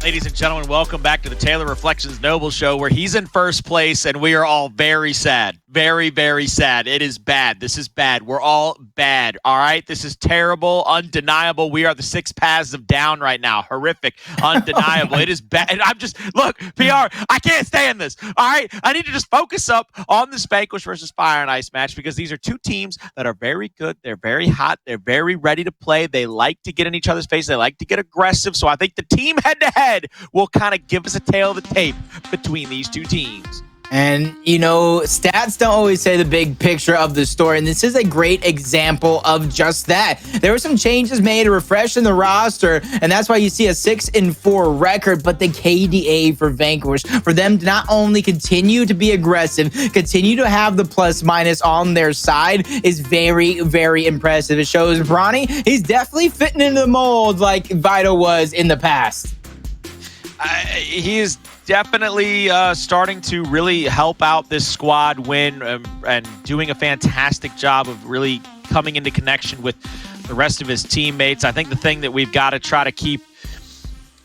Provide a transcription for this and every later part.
Ladies and gentlemen, welcome back to the Taylor Reflections Noble Show, where he's in first place and we are all very sad. Very, very sad. It is bad. This is bad. We're all bad. All right? This is terrible, undeniable. We are the 6 paths of down right now. Horrific, undeniable. It is bad. And I'm just, look, PR, I can't stand this. All right? I need to just focus up on this Vanquish versus Fire and Ice match because these are two teams that are very good. They're very hot. They're very ready to play. They like to get in each other's face. They like to get aggressive. So I think the team head-to-head will kind of give us a tail of the tape between these two teams. And, you know, stats don't always say the big picture of the story, and this is a great example of just that. There were some changes made, a refresh in the roster, and that's why you see a 6-4 record, but the KDA for Vanquish, for them to not only continue to be aggressive, continue to have the plus-minus on their side is very, very impressive. It shows Bronny, he's definitely fitting into the mold like Vito was in the past. He is definitely starting to really help out this squad win and doing a fantastic job of really coming into connection with the rest of his teammates. I think the thing that we've got to try to keep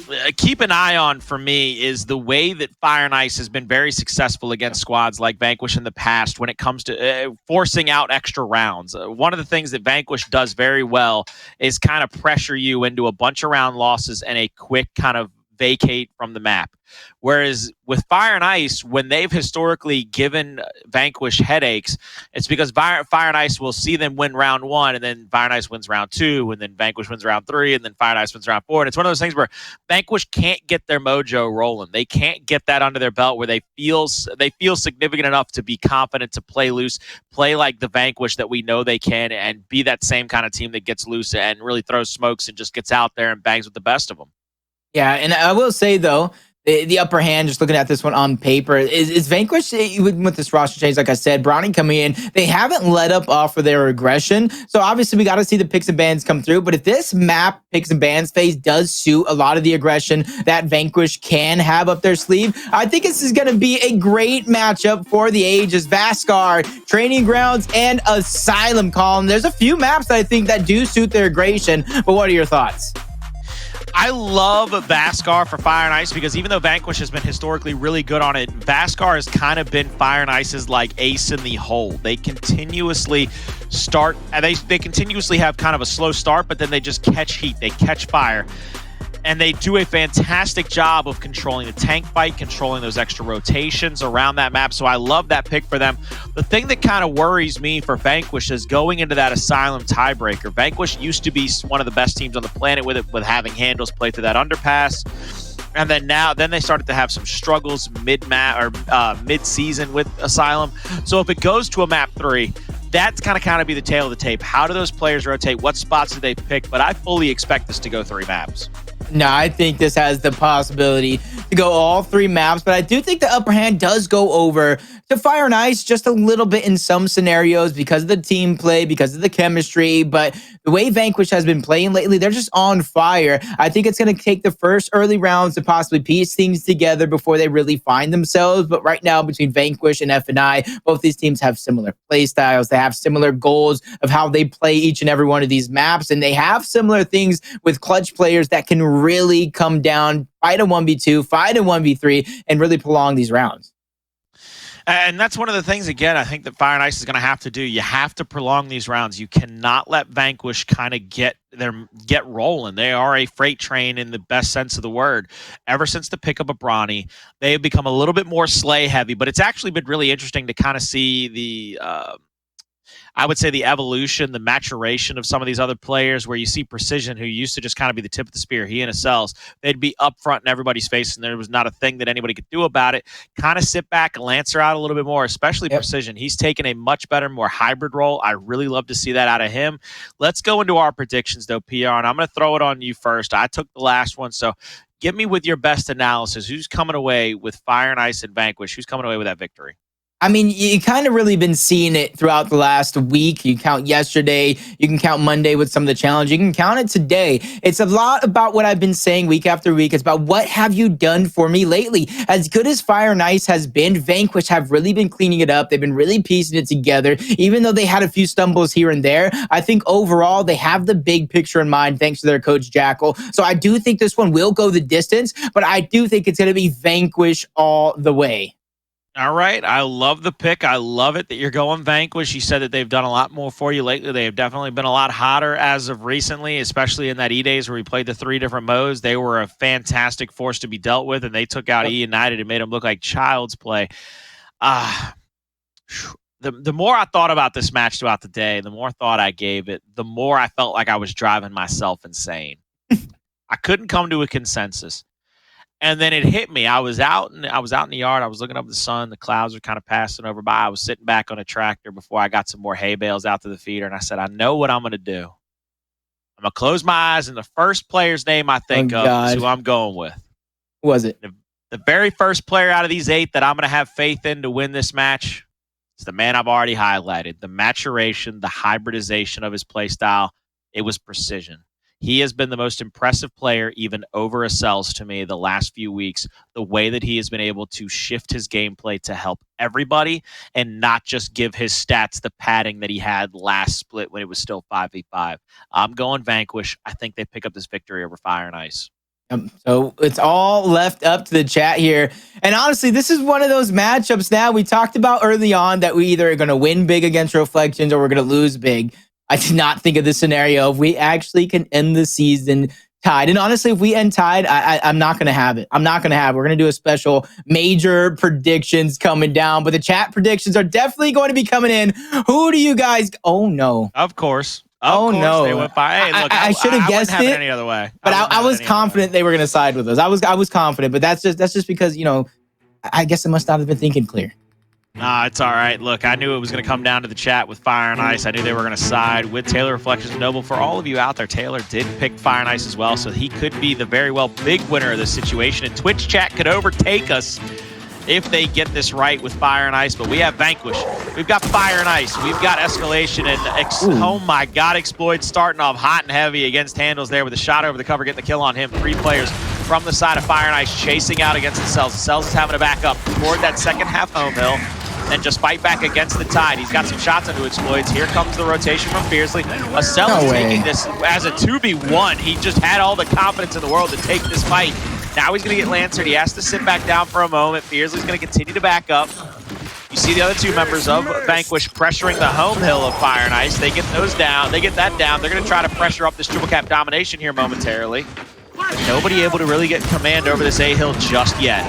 an eye on for me is the way that Fire and Ice has been very successful against squads like Vanquish in the past when it comes to forcing out extra rounds. One of the things that Vanquish does very well is kind of pressure you into a bunch of round losses and a quick kind of vacate from the map. Whereas with Fire and Ice, when they've historically given Vanquish headaches, it's because Fire and Ice will see them win round 1, and then Fire and Ice wins round 2, and then Vanquish wins round 3, and then Fire and Ice wins round 4. And it's one of those things where Vanquish can't get their mojo rolling. They can't get that under their belt where they feel significant enough to be confident to play loose, play like the Vanquish that we know they can, and be that same kind of team that gets loose and really throws smokes and just gets out there and bangs with the best of them. Yeah, and I will say, though, the upper hand, just looking at this one on paper, is Vanquish with this roster change, like I said, Bronny coming in, they haven't let up off of their aggression. So obviously we got to see the picks and bans come through. But if this map picks and bans phase does suit a lot of the aggression that Vanquish can have up their sleeve, I think this is going to be a great matchup for the ages. Vascar, Training Grounds, and Asylum column. There's a few maps that I think that do suit their aggression. But what are your thoughts? I love Vascar for Fire and Ice because even though Vanquish has been historically really good on it, Vascar has kind of been Fire and Ice's like ace in the hole. They continuously start, they continuously have kind of a slow start, but then they just catch heat, they catch fire. And they do a fantastic job of controlling the tank fight, controlling those extra rotations around that map. So I love that pick for them. The thing that kind of worries me for Vanquish is going into that Asylum tiebreaker. Vanquish used to be one of the best teams on the planet with it, with having Hndles play through that underpass. And then they started to have some struggles mid-season with Asylum. So if it goes to a map 3, that's kind of be the tail of the tape. How do those players rotate? What spots do they pick? But I fully expect this to go 3 maps. No, I think this has the possibility to go all 3 maps, but I do think the upper hand does go over to Fire and Ice just a little bit in some scenarios because of the team play, because of the chemistry, but the way Vanquish has been playing lately, they're just on fire. I think it's going to take the first early rounds to possibly piece things together before they really find themselves, but right now between Vanquish and F&I, both these teams have similar play styles, they have similar goals of how they play each and every one of these maps, and they have similar things with clutch players that can really come down, fight a 1v2, fight a 1v3, and really prolong these rounds. And that's one of the things, again, I think that Fire and Ice is going to have to do. You have to prolong these rounds. You cannot let Vanquish kind of get rolling. They are a freight train in the best sense of the word. Ever since the pickup of Bronny, they have become a little bit more slay heavy, but it's actually been really interesting to kind of see the I would say the evolution, the maturation of some of these other players where you see Precision, who used to just kind of be the tip of the spear, he and Acells, they'd be up front in everybody's face and there was not a thing that anybody could do about it. Kind of sit back and Lancer out a little bit more, especially Precision. He's taken a much better, more hybrid role. I really love to see that out of him. Let's go into our predictions, though, PR, and I'm going to throw it on you first. I took the last one, so get me with your best analysis. Who's coming away with Fire and Ice and Vanquish? Who's coming away with that victory? I mean, you kind of really been seeing it throughout the last week. You count yesterday, you can count Monday with some of the challenge, you can count it today. It's a lot about what I've been saying week after week. It's about what have you done for me lately? As good as Fire and Ice has been, Vanquish have really been cleaning it up. They've been really piecing it together. Even though they had a few stumbles here and there, I think overall they have the big picture in mind thanks to their coach Jackal. So I do think this one will go the distance, but I do think it's going to be Vanquish all the way. All right. I love the pick. I love it that you're going Vanquish. You said that they've done a lot more for you lately. They have definitely been a lot hotter as of recently, especially in that E-Days where we played the 3 different modes. They were a fantastic force to be dealt with, and they took out E-United and made them look like child's play. The more I thought about this match throughout the day, the more thought I gave it, the more I felt like I was driving myself insane. I couldn't come to a consensus. And then it hit me. I was out in the yard. I was looking up at the sun. The clouds were kind of passing over by. I was sitting back on a tractor before I got some more hay bales out to the feeder. And I said, I know what I'm going to do. I'm going to close my eyes, and the first player's name I think of is who I'm going with. Who was it? The very first player out of these 8 that I'm going to have faith in to win this match is the man I've already highlighted. The maturation, the hybridization of his play style. It was precision. He has been the most impressive player, even over Acells to me, the last few weeks. The way that he has been able to shift his gameplay to help everybody and not just give his stats the padding that he had last split when it was still 5v5. I'm going Vanquish. I think they pick up this victory over Fire and Ice. So it's all left up to the chat here. And honestly, this is one of those matchups now we talked about early on that we either are going to win big against Reflections or we're going to lose big. I did not think of this scenario if we actually can end the season tied. And honestly, if we end tied, I'm not going to have it. I'm not going to have it. We're going to do a special major predictions coming down. But the chat predictions are definitely going to be coming in. Who do you guys... Oh, no. Of course. No. They went by. Hey, look, I should have guessed it any other way. But I was confident they were going to side with us. I was confident. But that's just because, you know, I guess I must not have been thinking clear. Nah, it's all right. Look, I knew it was going to come down to the chat with Fire and Ice. I knew they were going to side with Taylor Reflections Noble. For all of you out there, Taylor did pick Fire and Ice as well, so he could be the very well big winner of this situation. And Twitch chat could overtake us if they get this right with Fire and Ice. But we have Vanquish. We've got Fire and Ice. We've got Escalation. And oh my God, Xploidz starting off hot and heavy against Hndles there with a shot over the cover, getting the kill on him. 3 players from the side of Fire and Ice chasing out against Acells. Acells is having to back up toward that second half home hill and just fight back against the tide. He's got some shots into Xploidz. Here comes the rotation from Fearzly. Acells is taking this as a 2v1. He just had all the confidence in the world to take this fight. Now he's going to get Lancered. He has to sit back down for a moment. Fearzly's going to continue to back up. You see the other 2 members of Vanquish pressuring the home hill of Fire and Ice. They get those down. They get that down. They're going to try to pressure up this triple cap domination here momentarily. Nobody able to really get command over this A hill just yet.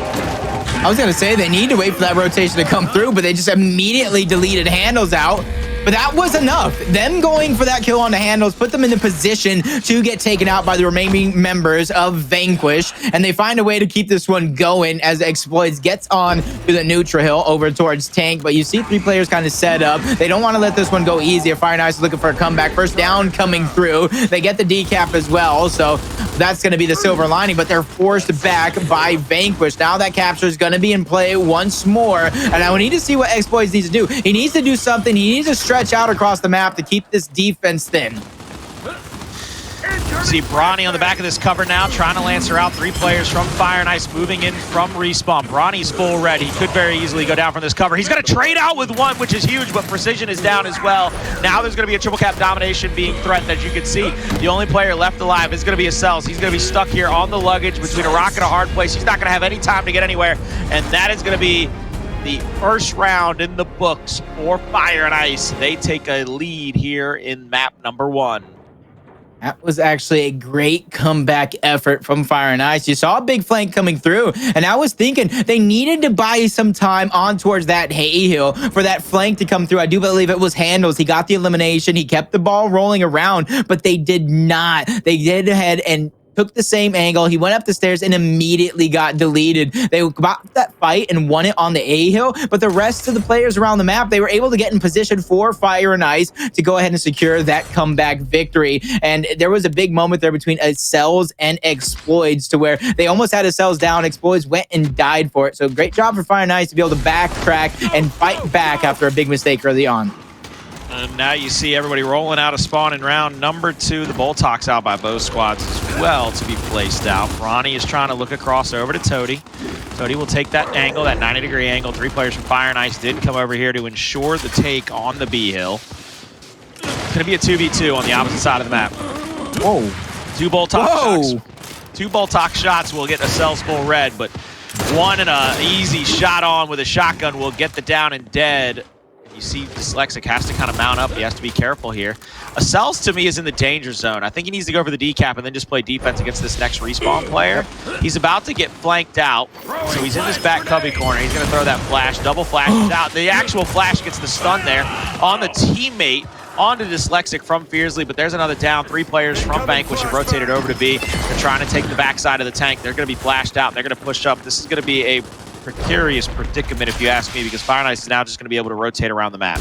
I was going to say they need to wait for that rotation to come through, but they just immediately deleted Hndles out. But that was enough. Them going for that kill on the Hndles put them in the position to get taken out by the remaining members of Vanquish. And they find a way to keep this one going as Xploidz gets on to the neutral hill over towards Tank. But you see 3 players kind of set up. They don't want to let this one go easy. Fire and Ice is looking for a comeback. First down coming through. They get the decap as well. So that's going to be the silver lining. But they're forced back by Vanquish. Now that capture is going to be in play once more. And I need to see what Xploidz needs to do. He needs to do something. He needs to stretch out across the map to keep this defense thin. See Bronny on the back of this cover now, trying to Lancer out. 3 players from Fire and Ice moving in from respawn. Bronny's full red. He could very easily go down from this cover. He's going to trade out with 1, which is huge, but precision is down as well. Now there's going to be a triple cap domination being threatened, as you can see. The only player left alive is going to be Acells. He's going to be stuck here on the luggage between a rock and a hard place. He's not going to have any time to get anywhere, and that is going to be the first round in the books for Fire and Ice. They take a lead here in map number 1. That was actually a great comeback effort from Fire and Ice. You saw a big flank coming through, and I was thinking they needed to buy some time on towards that hay hill for that flank to come through. I do believe it was Hndles. He got the elimination. He kept the ball rolling around, but they did not. They did ahead and took the same angle. He went up the stairs and immediately got deleted. They got that fight and won it on the A hill, but the rest of the players around the map, they were able to get in position for Fire and Ice to go ahead and secure that comeback victory. And there was a big moment there between Acells and Xploidz to where they almost had Acells down. Xploidz went and died for it. So great job for Fire and Ice to be able to backtrack and fight back after a big mistake early on. And now you see everybody rolling out of spawn in round number 2. The Boltox out by both squads as well to be placed out. Bronny is trying to look across over to Toti. Toti will take that angle, that 90-degree angle. 3 players from Fire and Ice did come over here to ensure the take on the B hill. It's going to be a 2v2 on the opposite side of the map. Whoa. 2 Boltox shots. 2 Boltox shots will get Acells full red, but one and a easy shot on with a shotgun will get the down and dead. You see Dyslexic has to kind of mount up. He has to be careful here. Acells, to me, is in the danger zone. I think he needs to go for the decap and then just play defense against this next respawn player. He's about to get flanked out, so he's in this back cubby corner. He's going to throw that flash, double flash out. The actual flash gets the stun there on the teammate, onto Dyslexic from Fearzly, but there's another down. 3 players from Vanquish have rotated over to B. They're trying to take the backside of the tank. They're going to be flashed out. They're going to push up. This is going to be a precarious predicament, if you ask me, because Fire and Ice is now just going to be able to rotate around the map.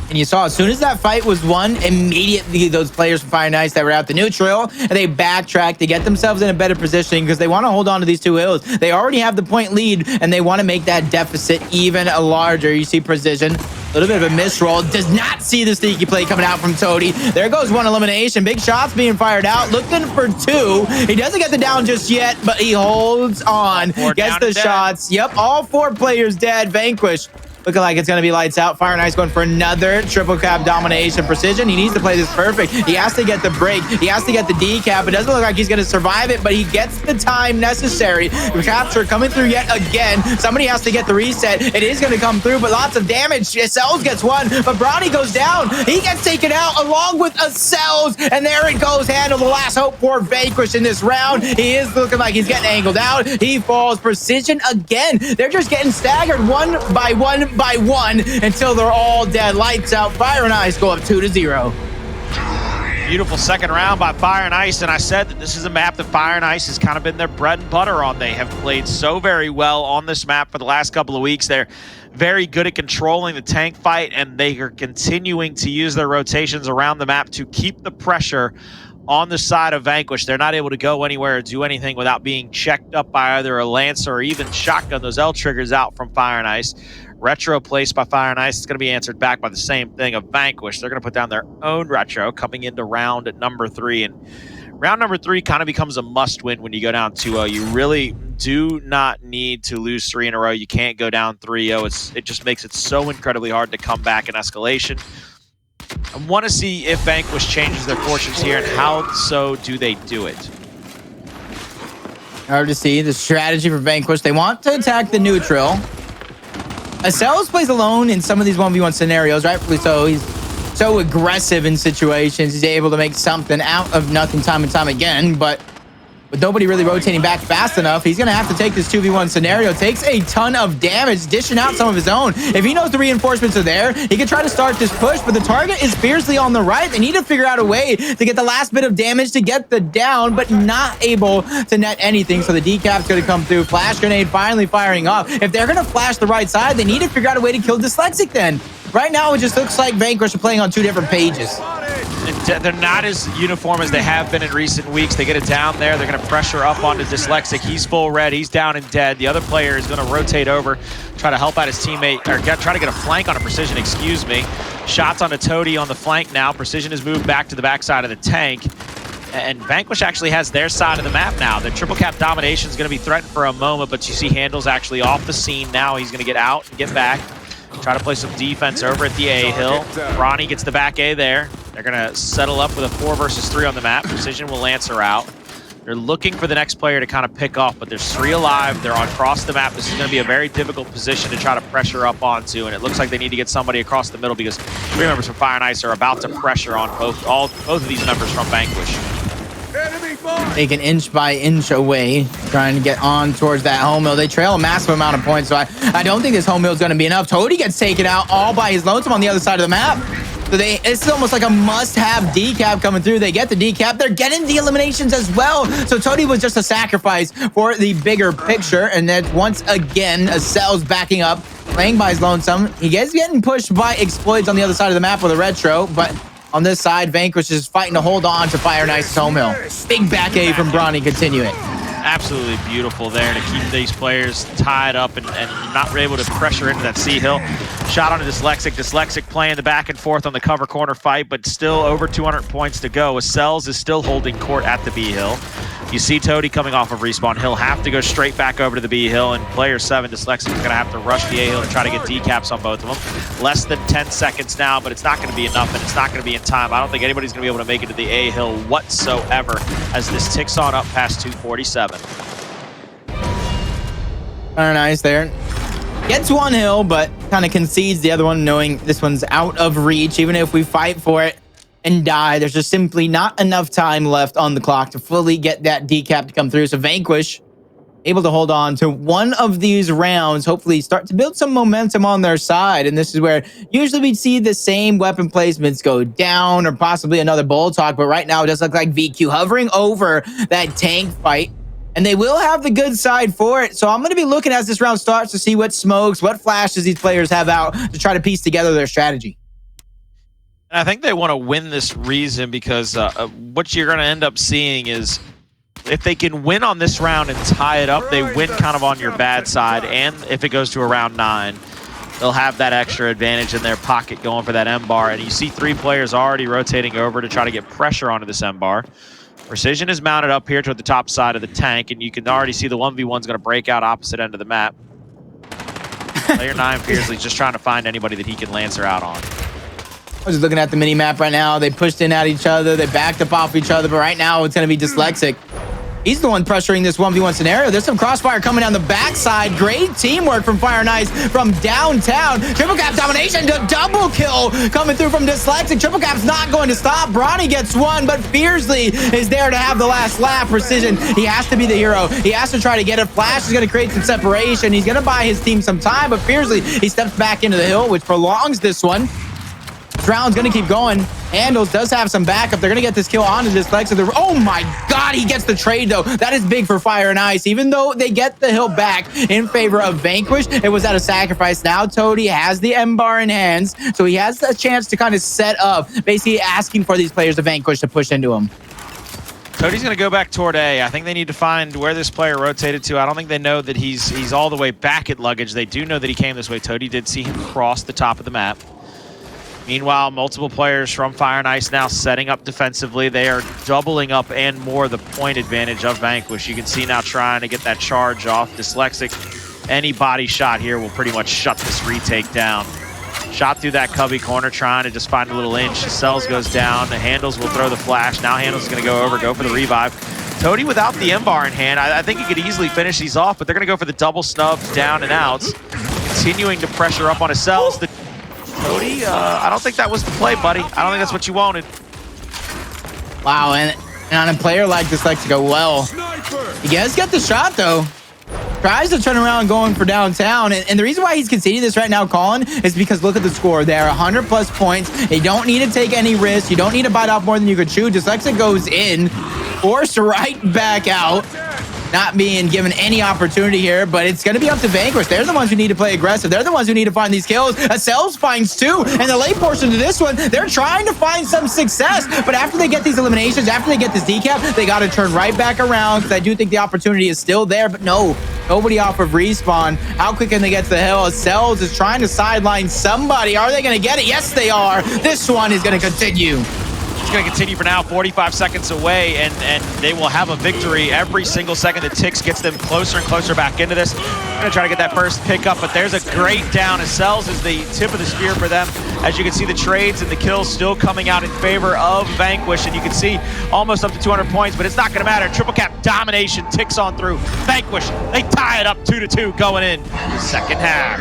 And you saw as soon as that fight was won, immediately those players from Fire and Ice that were out the neutral, and they backtrack to get themselves in a better position because they want to hold on to these 2 hills. They already have the point lead, and they want to make that deficit even larger. You see Precision, a little bit of a misroll, does not see the sneaky play coming out from Toti. There goes 1 elimination. Big shots being fired out, looking for 2. He doesn't get the down just yet, but he holds on, gets the shots. Yep, all 4 players dead. Vanquish looking like it's going to be lights out. Fire and Ice going for another triple cap domination. Precision, he needs to play this perfect. He has to get the break. He has to get the decap. It doesn't look like he's going to survive it, but he gets the time necessary. The capture coming through yet again. Somebody has to get the reset. It is going to come through, but lots of damage. Acells gets 1, but Bronny goes down. He gets taken out along with Acells, and there it goes. Hndles, the last hope for Vanquish in this round. He is looking like he's getting angled out. He falls. Precision again. They're just getting staggered one by one until they're all dead. Lights out. Fire and Ice go up 2-0. Beautiful second round by Fire and Ice, and I said that this is a map that Fire and Ice has kind of been their bread and butter on. They have played so very well on this map for the last couple of weeks. They're very good at controlling the tank fight, and they are continuing to use their rotations around the map to keep the pressure on the side of Vanquish. They're not able to go anywhere or do anything without being checked up by either a Lancer or even shotgun those L triggers out from Fire and Ice. Retro placed by Fire and Ice is going to be answered back by the same thing of Vanquish. They're going to put down their own retro coming into round number 3. And round number 3 kind of becomes a must-win when you go down 2-0. You really do not need to lose 3 in a row. You can't go down 3-0. It just makes it so incredibly hard to come back in escalation. I want to see if Vanquish changes their fortunes here, and how so do they do it. Hard to see the strategy for Vanquish. They want to attack the neutral. Acells plays alone in some of these 1v1 scenarios, rightfully so. He's so aggressive in situations. He's able to make something out of nothing time and time again, but with nobody really rotating back fast enough, he's going to have to take this 2v1 scenario. Takes a ton of damage, dishing out some of his own. If he knows the reinforcements are there, he can try to start this push, but the target is Fearzly on the right. They need to figure out a way to get the last bit of damage to get the down, but not able to net anything. So the decap's going to come through. Flash grenade finally firing off. If they're going to flash the right side, they need to figure out a way to kill Dyslexic then. Right now, it just looks like Vanquish are playing on 2 different pages. They're not as uniform as they have been in recent weeks. They get it down there. They're going to pressure up onto Dyslexic. He's full red. He's down and dead. The other player is going to rotate over, try to help out his teammate, or try to get a flank on a Precision, excuse me. Shots onto Toti on the flank now. Precision has moved back to the backside of the tank. And Vanquish actually has their side of the map now. Their triple cap domination is going to be threatened for a moment, but you see Hndles actually off the scene now. He's going to get out and get back. Try to play some defense over at the A hill. Bronny gets the back A there. They're going to settle up with a 4 versus 3 on the map. Precision will Lancer out. They're looking for the next player to kind of pick off, but there's 3 alive. They're across the map. This is going to be a very difficult position to try to pressure up onto, and it looks like they need to get somebody across the middle because 3 members from Fire and Ice are about to pressure on both of these members from Vanquish. Taken inch by inch away, trying to get on towards that home mill. They trail a massive amount of points, so I don't think this home mill is going to be enough. Toti gets taken out all by his lonesome on the other side of the map. So it's almost like a must-have decap coming through. They get the decap. They're getting the eliminations as well. So Toti was just a sacrifice for the bigger picture. And then once again, Acells backing up, playing by his lonesome. He gets getting pushed by Xploidz on the other side of the map with a retro, but on this side, Vanquish is fighting to hold on to Fire Nice's home hill. Big back A from Bronny continuing. Absolutely beautiful there to keep these players tied up and not able to pressure into that C hill. Shot on a Dyslexic. Dyslexic playing the back and forth on the cover corner fight, but still over 200 points to go. Acells is still holding court at the B hill. You see Toti coming off of respawn. He'll have to go straight back over to the B hill, and player 7, Dyslexic, is going to have to rush the A hill to try to get decaps on both of them. Less than 10 seconds now, but it's not going to be enough, and it's not going to be in time. I don't think anybody's going to be able to make it to the A hill whatsoever as this ticks on up past 247. Very nice there. Gets one hill, but kind of concedes the other one, knowing this one's out of reach. Even if we fight for it and die, there's just simply not enough time left on the clock to fully get that decap to come through. So Vanquish able to hold on to one of these rounds, hopefully start to build some momentum on their side. And this is where usually we'd see the same weapon placements go down or possibly another bull talk. But right now it does look like VQ hovering over that tank fight. And they will have the good side for it. So I'm going to be looking as this round starts to see what smokes, what flashes these players have out to try to piece together their strategy. And I think they want to win this reason because what you're going to end up seeing is if they can win on this round and tie it up, they win kind of on your bad side. And if it goes to a round 9, they'll have that extra advantage in their pocket going for that M bar. And you see 3 players already rotating over to try to get pressure onto this M bar. Precision is mounted up here toward the top side of the tank, and you can already see the 1v1's going to break out opposite end of the map. Player 9, Fearzly, just trying to find anybody that he can Lancer out on. I was just looking at the mini-map right now. They pushed in at each other. They backed up off each other, but right now it's going to be Dyslexic. He's the one pressuring this 1v1 scenario. There's some crossfire coming down the backside. Great teamwork from Fire Nice from downtown. Triple cap domination, double kill coming through from Dyslexic. Triple cap's not going to stop. Bronny gets one, but Fearzly is there to have the last laugh. Precision, he has to be the hero. He has to try to get a flash. He's going to create some separation. He's going to buy his team some time, but Fearzly, he steps back into the hill, which prolongs this one. This round's going to keep going. Hndles does have some backup. They're going to get this kill onto Dyslexic. Oh my God, he gets the trade though. That is big for Fire and Ice. Even though they get the hill back in favor of Vanquish, it was at a sacrifice. Now Toti has the M bar in hands, so he has a chance to kind of set up, basically asking for these players to Vanquish to push into him. Toti's going to go back toward A. I think they need to find where this player rotated to. I don't think they know that he's all the way back at luggage. They do know that he came this way. Toti did see him cross the top of the map. Meanwhile, multiple players from Fire and Ice now setting up defensively. They are doubling up and more the point advantage of Vanquish. You can see now trying to get that charge off. Dyslexic, any body shot here will pretty much shut this retake down. Shot through that cubby corner, trying to just find a little inch. Acells goes down. The Hndles will throw the flash. Now Hndles is going to go over, go for the revive. Toti without the M bar in hand, I think he could easily finish these off, but they're going to go for the double snubs down and outs. Continuing to pressure up on Acells. Toti, I don't think that was the play, buddy. I don't think that's what you wanted. Wow, and on a player like Dyslexic, well, he does get the shot, though. Tries to turn around going for downtown, and the reason why he's conceding this right now, Colin, is because look at the score. They're 100+ points. They don't need to take any risks. You don't need to bite off more than you could chew. Dyslexic goes in, forced right back out. Not being given any opportunity here, but it's going to be up to Vanquish. They're the ones who need to play aggressive. They're the ones who need to find these kills. Acells finds 2, and the late portion of this one, they're trying to find some success, but after they get these eliminations, after they get this decap, they got to turn right back around, because I do think the opportunity is still there, but no, nobody off of respawn. How quick can they get to the hill? Acells is trying to sideline somebody. Are they going to get it? Yes, they are. This one is going to continue. It's going to continue for now, 45 seconds away, and they will have a victory every single second that ticks, gets them closer and closer back into this. I'm going to try to get that first pickup, but there's a great down. Acells is the tip of the spear for them. As you can see, the trades and the kills still coming out in favor of Vanquish, and you can see almost up to 200 points, but it's not going to matter. Triple cap domination ticks on through. Vanquish, they tie it up 2-2 going in the second half.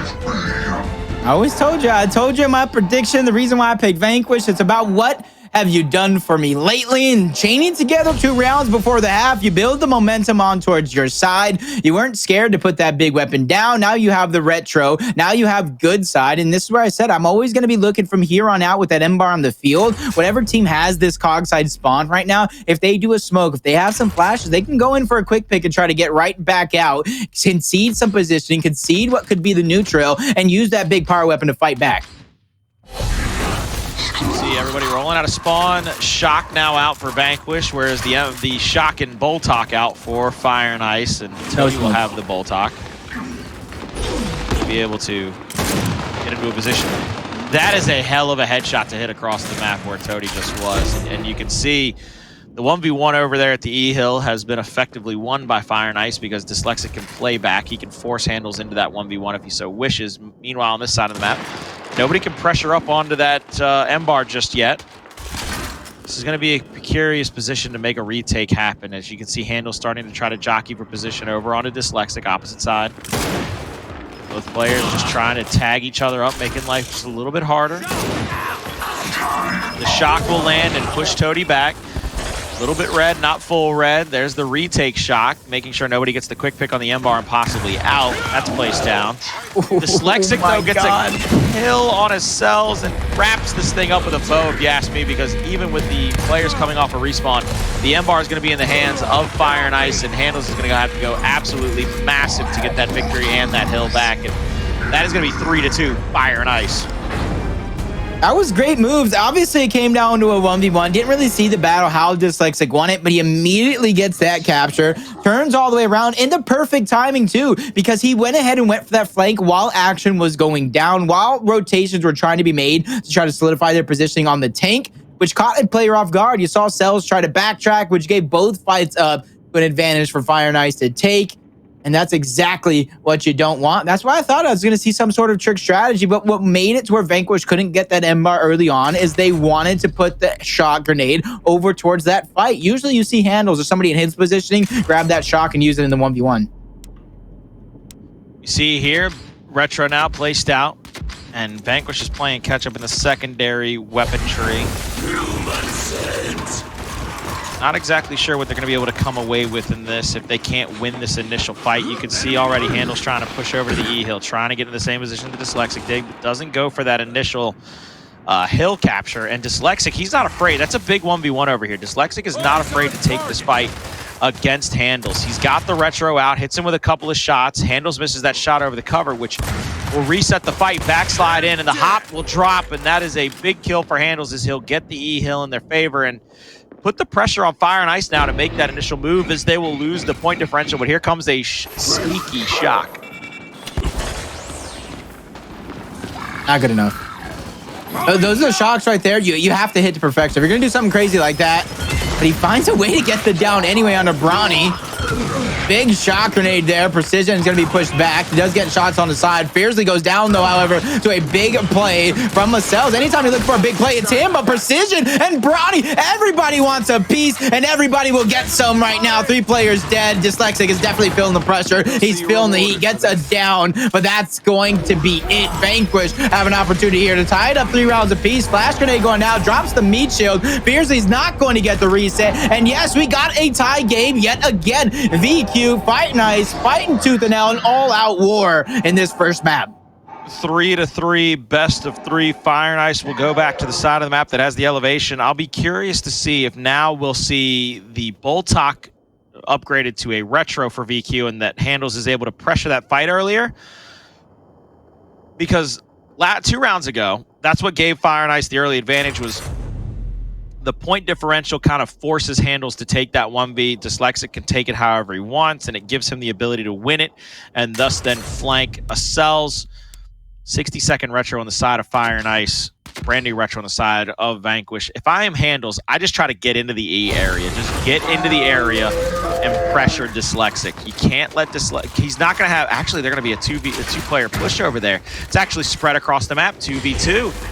I always told you. I told you my prediction. The reason why I picked Vanquish, it's about what have you done for me lately? And chaining together 2 rounds before the half, you build the momentum on towards your side. You weren't scared to put that big weapon down. Now you have the retro. Now you have good side. And this is where I said I'm always going to be looking from here on out with that M-bar on the field. Whatever team has this cog side spawn right now, if they do a smoke, if they have some flashes, they can go in for a quick pick and try to get right back out, concede some positioning, concede what could be the neutral, and use that big power weapon to fight back. See everybody rolling out of spawn. Shock now out for Vanquish, whereas the Shock and Boltok out for Fire and Ice, and Toti will have the Boltok. Be able to get into a position. That is a hell of a headshot to hit across the map where Toti just was, and you can see the 1v1 over there at the E-Hill has been effectively won by Fire and Ice because Dyslexic can play back. He can force Hndles into that 1v1 if he so wishes. Meanwhile, on this side of the map, nobody can pressure up onto that M-bar just yet. This is going to be a precarious position to make a retake happen. As you can see, Hndles starting to try to jockey for position over onto Dyslexic, opposite side. Both players just trying to tag each other up, making life just a little bit harder. The Shock will land and push Toti back. A little bit red, not full red. There's the retake Shock, making sure nobody gets the quick pick on the M-bar and possibly out. That's placed down. Dyslexic, though, gets a kill on Acells and wraps this thing up with a bow, if you ask me, because even with the players coming off a respawn, the M-bar is going to be in the hands of Fire and Ice, and Hndles is going to have to go absolutely massive to get that victory and that hill back. And that is going to be 3-2, Fire and Ice. That was great moves. Obviously, it came down to a 1v1. Didn't really see the battle, how Dyslexic won it, but he immediately gets that capture, turns all the way around into perfect timing, too, because he went ahead and went for that flank while action was going down, while rotations were trying to be made to try to solidify their positioning on the tank, which caught a player off guard. You saw Acells try to backtrack, which gave both fights up an advantage for Fire and Ice to take. And that's exactly what you don't want. That's why I thought I was going to see some sort of trick strategy. But what made it to where Vanquish couldn't get that M-bar early on is they wanted to put the Shock grenade over towards that fight. Usually you see Hndles or somebody in his positioning grab that Shock and use it in the 1v1. You see here, Retro now placed out. And Vanquish is playing catch-up in the secondary weapon tree. Not exactly sure what they're going to be able to come away with in this if they can't win this initial fight. You can see already Hndles trying to push over to the E-Hill, trying to get in the same position the Dyslexic did, but doesn't go for that initial hill capture. And Dyslexic, he's not afraid. That's a big 1v1 over here. Dyslexic is not afraid to take this fight against Hndles. He's got the retro out, hits him with a couple of shots. Hndles misses that shot over the cover, which will reset the fight, backslide in, and the hop will drop, and that is a big kill for Hndles as he'll get the E-Hill in their favor and put the pressure on Fire and Ice now to make that initial move as they will lose the point differential, but here comes a sneaky Shock. Not good enough. Those are the Shocks right there. You have to hit to perfection. If you're going to do something crazy like that, but he finds a way to get the down anyway on a Bronny. Big Shock grenade there. Precision is going to be pushed back. He does get shots on the side. Fearzly goes down, though, however, to a big play from Acells. Anytime you look for a big play, it's him, but Precision and Bronny. Everybody wants a piece, and everybody will get some right now. 3 players dead. Dyslexic is definitely feeling the pressure. He's feeling the heat. Gets a down, but that's going to be it. Vanquish have an opportunity here to tie it up 3 rounds apiece. Flash grenade going down. Drops the meat shield. Fearzly's not going to get the reset. And yes, we got a tie game yet again. VQ fighting Ice, fighting tooth and nail, an all-out war in this first map. 3-3, best of 3. Fire and Ice will go back to the side of the map that has the elevation. I'll be curious to see if now we'll see the Boltok upgraded to a retro for VQ and that Hndles is able to pressure that fight earlier. Because 2 rounds ago, that's what gave Fire and Ice the early advantage, was the point differential kind of forces Hndles to take that 1v. Dyslexic can take it however he wants, and it gives him the ability to win it, and thus then flank Acells. 60-second retro on the side of Fire and Ice. Brand new retro on the side of Vanquish. If I am Hndles, I just try to get into the E area. Just get into the area and pressure Dyslexic. You can't let Dyslexic... He's not going to have... Actually, they're going to be a two-player push over there. It's actually spread across the map, 2v2.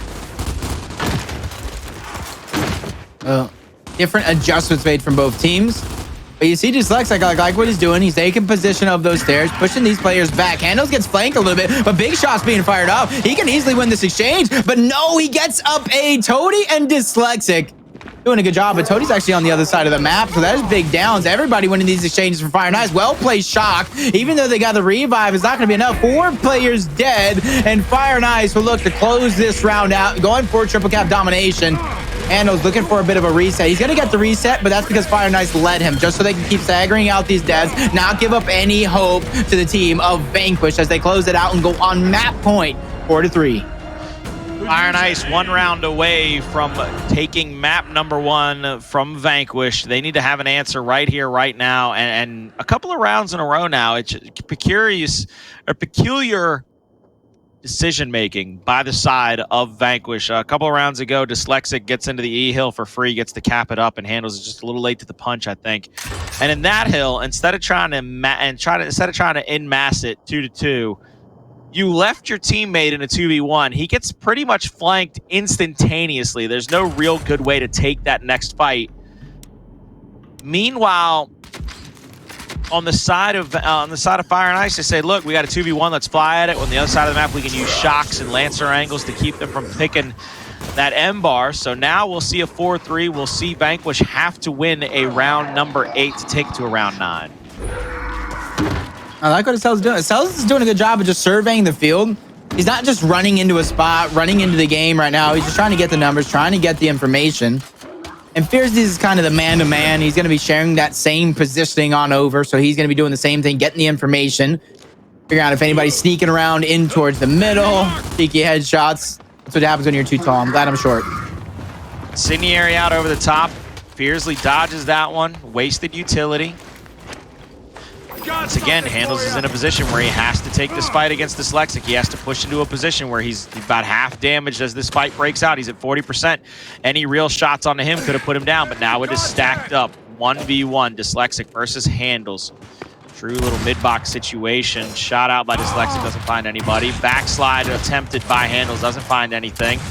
Different adjustments made from both teams. But you see Dyslexic, I like what he's doing. He's taking position of those stairs, pushing these players back. Hndles gets flanked a little bit, but big shots being fired off. He can easily win this exchange, but no, he gets up a Toti and Dyslexic doing a good job, but Toti's actually on the other side of the map, so that is big downs. Everybody winning these exchanges for Fire and Ice. Well played Shock. Even though they got the revive, it's not going to be enough. 4 players dead, and Fire and Ice will look to close this round out, going for triple cap domination. Hndles looking for a bit of a reset. He's going to get the reset, but that's because Fire and Ice led him, just so they can keep staggering out these deaths, not give up any hope to the team of Vanquish as they close it out and go on map point 4-3. Fire and Ice 1 round away from taking map number 1 from Vanquish. They need to have an answer right here, right now, and a couple of rounds in a row now. It's peculiar decision-making by the side of Vanquish. A couple of rounds ago, Dyslexic gets into the E-hill for free, gets to cap it up, and Hndles it just a little late to the punch, I think. And in that hill, instead of trying to in-mass it 2-2, you left your teammate in a 2v1. He gets pretty much flanked instantaneously. There's no real good way to take that next fight. Meanwhile, on the side of Fire and Ice, they say, look, we got a 2v1, let's fly at it. On the other side of the map, we can use shocks and lancer angles to keep them from picking that M bar. So now we'll see a 4-3. We'll see Vanquish have to win a round number 8 to take it to a round 9. I like what Acells is doing. Acells is doing a good job of just surveying the field. He's not just running into a spot, running into the game right now. He's just trying to get the numbers, trying to get the information. And Fearzly is kind of the man-to-man. He's going to be sharing that same positioning on over, so he's going to be doing the same thing, getting the information, figuring out if anybody's sneaking around in towards the middle, cheeky headshots. That's what happens when you're too tall. I'm glad I'm short. Incendiary out over the top. Fearzly dodges that one. Wasted utility. Once again, Hndles is in a position where he has to take this fight against Dyslexic. He has to push into a position where he's about half damaged as this fight breaks out. He's at 40%. Any real shots onto him could have put him down, but now it is stacked up. 1v1, Dyslexic versus Hndles. True little mid-box situation. Shot out by Dyslexic, doesn't find anybody. Backslide attempted by Hndles, doesn't find anything.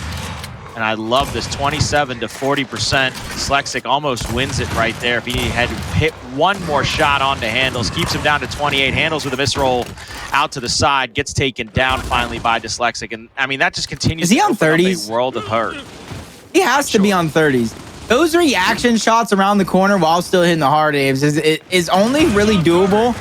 And I love this 27 to 40%. Dyslexic almost wins it right there. If he had hit one more shot onto Hndles, keeps him down to 28. Hndles with a misroll out to the side, gets taken down finally by Dyslexic. And I mean, that just continues. Is he on 30s? A world of hurt. He has to be on 30s. Those reaction shots around the corner while still hitting the hard aims is only really doable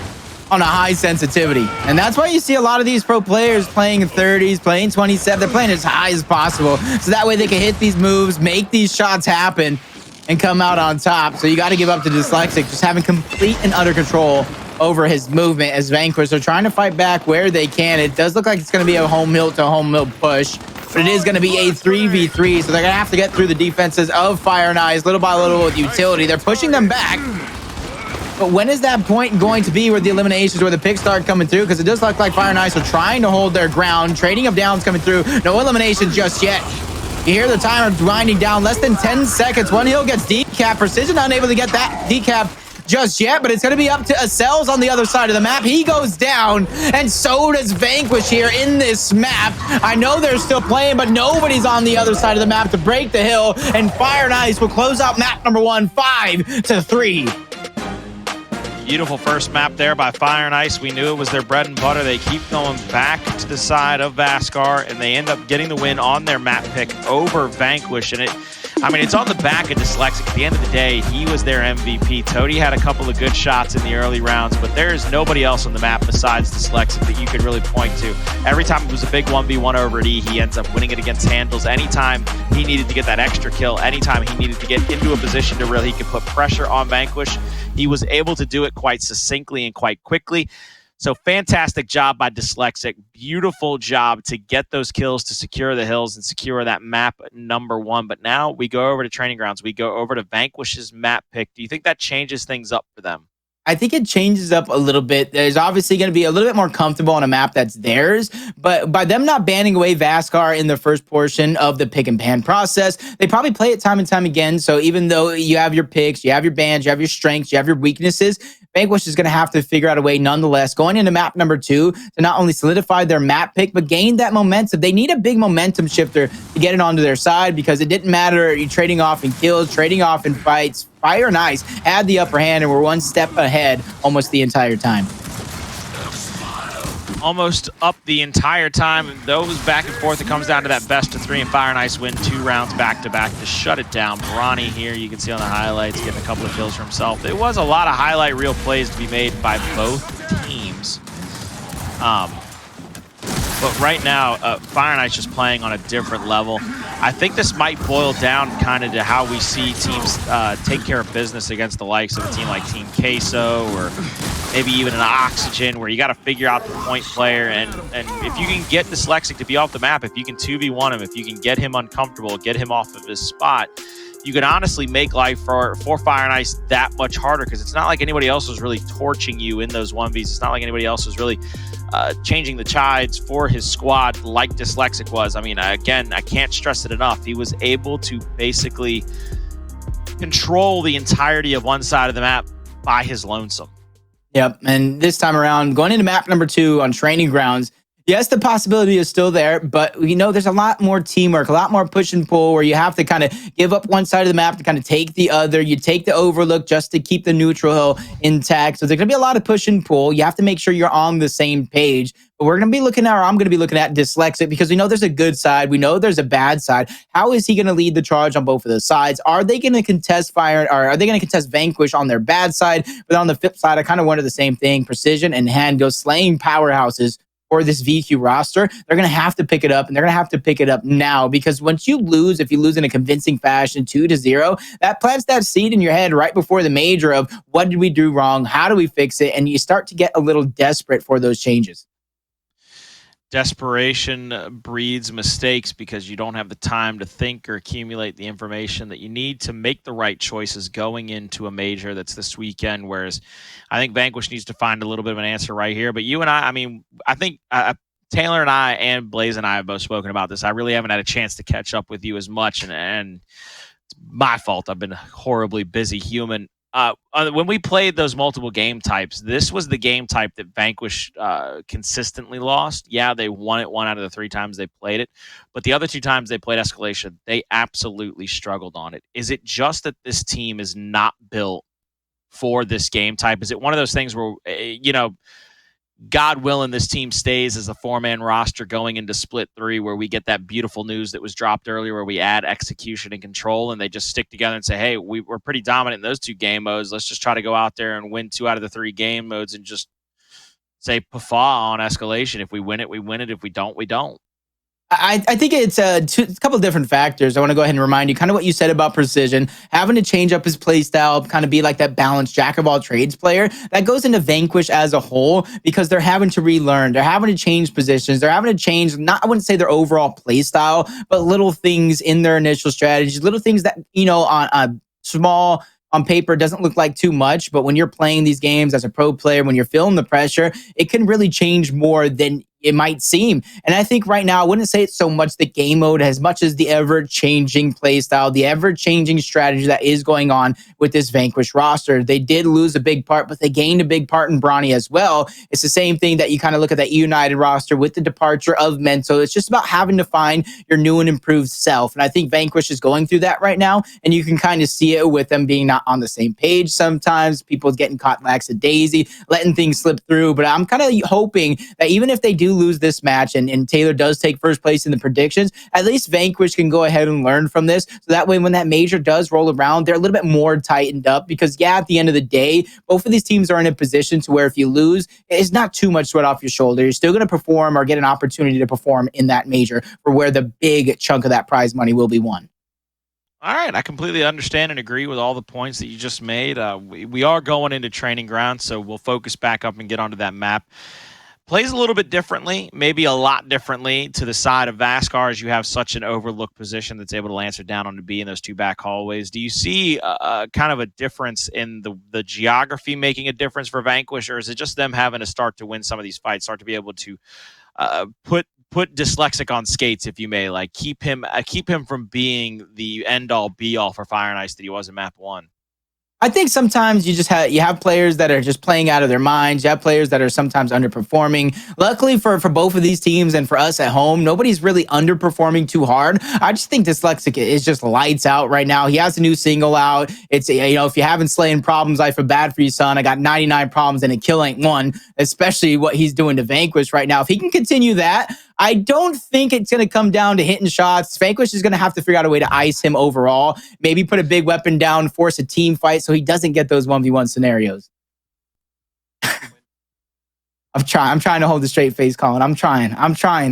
on a high sensitivity. And that's why you see a lot of these pro players playing in 30s, playing 27. They're playing as high as possible. So that way they can hit these moves, make these shots happen, and come out on top. So you got to give up to Dyslexic, just having complete and utter control over his movement as Vanquish. They're trying to fight back where they can. It does look like it's going to be a home mill to home mill push, but it is going to be a 3v3. So they're going to have to get through the defenses of Fire and Ice little by little with utility. They're pushing them back. But when is that point going to be where the eliminations, where the picks start coming through? Because it does look like Fire and Ice are trying to hold their ground, trading of downs coming through. No eliminations just yet. You hear the timer winding down, less than 10 seconds. One hill gets decap. Precision unable to get that decap just yet, but it's going to be up to Acells on the other side of the map. He goes down, and so does Vanquish here in this map. I know they're still playing, but nobody's on the other side of the map to break the hill, and Fire and Ice will close out map number 1, 5-3. Beautiful first map there by Fire and Ice. We knew it was their bread and butter. They keep going back to the side of Vascar, and they end up getting the win on their map pick over Vanquish. And it's on the back of Dyslexic. At the end of the day, he was their MVP. Toti had a couple of good shots in the early rounds, but there's nobody else on the map besides Dyslexic that you could really point to. Every time it was a big 1v1 over at E, he ends up winning it against Hndles. Anytime he needed to get that extra kill, anytime he needed to get into a position to really he could put pressure on Vanquish, he was able to do it quite succinctly and quite quickly. So fantastic job by Dyslexic. Beautiful job to get those kills, to secure the hills and secure that map number 1. But now we go over to Training Grounds. We go over to Vanquish's map pick. Do you think that changes things up for them? I think it changes up a little bit. There's obviously going to be a little bit more comfortable on a map that's theirs, but by them not banning away Vascar in the first portion of the pick and pan process, they probably play it time and time again. So even though you have your picks, you have your bans, you have your strengths, you have your weaknesses, Vanquish is going to have to figure out a way nonetheless going into map number 2 to not only solidify their map pick, but gain that momentum. They need a big momentum shifter to get it onto their side, because it didn't matter you trading off in kills, trading off in fights. Fire and Ice had the upper hand and were one step ahead almost the entire time. almost up the entire time. Those back and forth, it comes down to that best of 3, and Fire and Ice win 2 rounds back-to-back to shut it down. Bronny here, you can see on the highlights, getting a couple of kills for himself. There was a lot of highlight reel plays to be made by both teams. But right now, Fire and Ice just playing on a different level. I think this might boil down kind of to how we see teams take care of business against the likes of a team like Team Queso or maybe even an Oxygen, where you got to figure out the point player. And if you can get Dyslexic to be off the map, if you can 2v1 him, if you can get him uncomfortable, get him off of his spot, you can honestly make life for Fire and Ice that much harder, because it's not like anybody else was really torching you in those 1vs. It's not like anybody else was really changing the chides for his squad like Dyslexic was. I mean, again, I can't stress it enough. He was able to basically control the entirety of one side of the map by his lonesome. Yep, and this time around, going into map number 2 on training grounds, yes, the possibility is still there, but we know there's a lot more teamwork, a lot more push and pull, where you have to kind of give up one side of the map to kind of take the other. You take the overlook just to keep the neutral hill intact. So there's going to be a lot of push and pull. You have to make sure you're on the same page. But we're going to be looking at, or I'm going to be looking at Dyslexic, because we know there's a good side. We know there's a bad side. How is he going to lead the charge on both of those sides? Are they going to contest Fire, or are they going to contest Vanquish on their bad side? But on the flip side, I kind of wonder the same thing. Precision and Hndles slaying powerhouses for this VQ roster. They're going to have to pick it up, and they're going to have to pick it up now, because once you lose, if you lose in a convincing fashion 2-0, that plants that seed in your head right before the major of what did we do wrong? How do we fix it? And you start to get a little desperate for those changes. Desperation breeds mistakes, because you don't have the time to think or accumulate the information that you need to make the right choices going into a major that's this weekend. Whereas I think Vanquish needs to find a little bit of an answer right here. But you and I mean, I think Taylor and I and Blaze and I have both spoken about this. I really haven't had a chance to catch up with you as much, and it's my fault. I've been a horribly busy human. When we played those multiple game types, this was the game type that Vanquish consistently lost. Yeah, they won it 1 out of the 3 times they played it, but the other 2 times they played Escalation, they absolutely struggled on it. Is it just that this team is not built for this game type? Is it one of those things where, God willing, this team stays as a 4-man roster going into Split 3, where we get that beautiful news that was dropped earlier, where we add execution and control, and they just stick together and say, hey, we're pretty dominant in those 2 game modes. Let's just try to go out there and win 2 out of the 3 game modes and just say pafa on Escalation. If we win it, we win it. If we don't, we don't. I think it's a couple of different factors. I want to go ahead and remind you kind of what you said about Precision, having to change up his play style, kind of be like that balanced jack of all trades player. That goes into Vanquish as a whole, because they're having to relearn. They're having to change positions. They're having to change, I wouldn't say their overall play style, but little things in their initial strategies, little things that, on small on paper doesn't look like too much, but when you're playing these games as a pro player, when you're feeling the pressure, it can really change more than it might seem. And I think right now, I wouldn't say it's so much the game mode as much as the ever-changing play style, the ever-changing strategy that is going on with this Vanquish roster. They did lose a big part, but they gained a big part in Bronny as well. It's the same thing that you kind of look at that United roster with the departure of Mento. It's just about having to find your new and improved self. And I think Vanquish is going through that right now, and you can kind of see it with them being not on the same page sometimes. People getting caught lackadaisy, letting things slip through. But I'm kind of hoping that even if they do lose this match and Taylor does take first place in the predictions, at least Vanquish can go ahead and learn from this. So that way, when that major does roll around, they're a little bit more tightened up, because at the end of the day, both of these teams are in a position to where if you lose, it's not too much sweat off your shoulder. You're still going to perform or get an opportunity to perform in that major, for where the big chunk of that prize money will be won. All right, I completely understand and agree with all the points that you just made. We are going into training ground, so we'll focus back up and get onto that map. Plays a little bit differently, maybe a lot differently to the side of Vascar, as you have such an overlooked position that's able to answer down on the B in those 2 back hallways. Do you see kind of a difference in the geography making a difference for Vanquish, or is it just them having to start to win some of these fights, start to be able to put Dyslexic on skates, if you may, like keep him from being the end-all be-all for Fire and Ice that he was in map 1? I think sometimes you have players that are just playing out of their minds. You have players that are sometimes underperforming. Luckily for both of these teams and for us at home, nobody's really underperforming too hard. I just think Dyslexic is just lights out right now. He has a new single out. It's, you know, if you haven't slaying problems, I feel bad for you, son. I got 99 problems and a kill ain't one, especially what he's doing to Vanquish right now. If he can continue that, I don't think it's going to come down to hitting shots. Vanquish is going to have to figure out a way to ice him overall. Maybe put a big weapon down, force a team fight so he doesn't get those 1v1 scenarios. I'm trying to hold a straight face, Colin. I'm trying,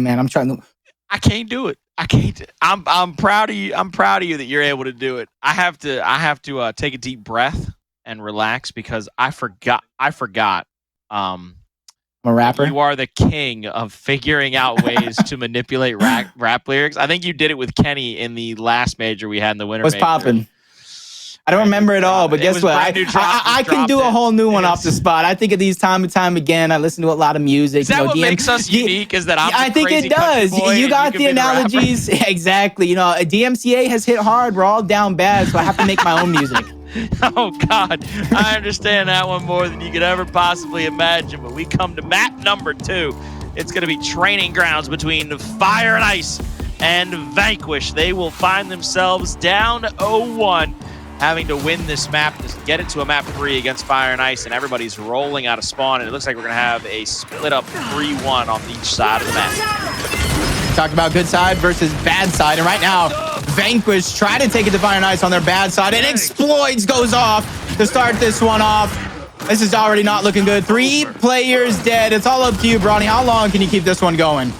man. I'm trying. I can't do it. I can't. I'm proud of you. I'm proud of you that you're able to do it. I have to take a deep breath and relax because I forgot. I'm a rapper. You are the king of figuring out ways to manipulate rap lyrics. I think you did it with Kenny in the last major we had in the winter. What's popping? I don't remember it all, but guess what? I can do a whole new one off the spot. I think of these time and time again. I listen to a lot of music. Is that what makes us unique? Is that I think it does. You got the analogies. Exactly. You know, DMCA has hit hard. We're all down bad, so I have to make my own music. Oh, God. I understand that one more than you could ever possibly imagine. But we come to map number 2. It's going to be training grounds between Fire and Ice and Vanquish. They will find themselves down 0-1, having to win this map to get it to a map 3 against Fire and Ice. And everybody's rolling out of spawn. And it looks like we're going to have a split up 3-1 on each side of the map. Talk about good side versus bad side. And right now, Vanquish try to take it to Fire and Ice on their bad side, and Xploidz goes off to start this one off. This is already not looking good. 3 players dead. It's all up to you, Bronny. How long can you keep this one going?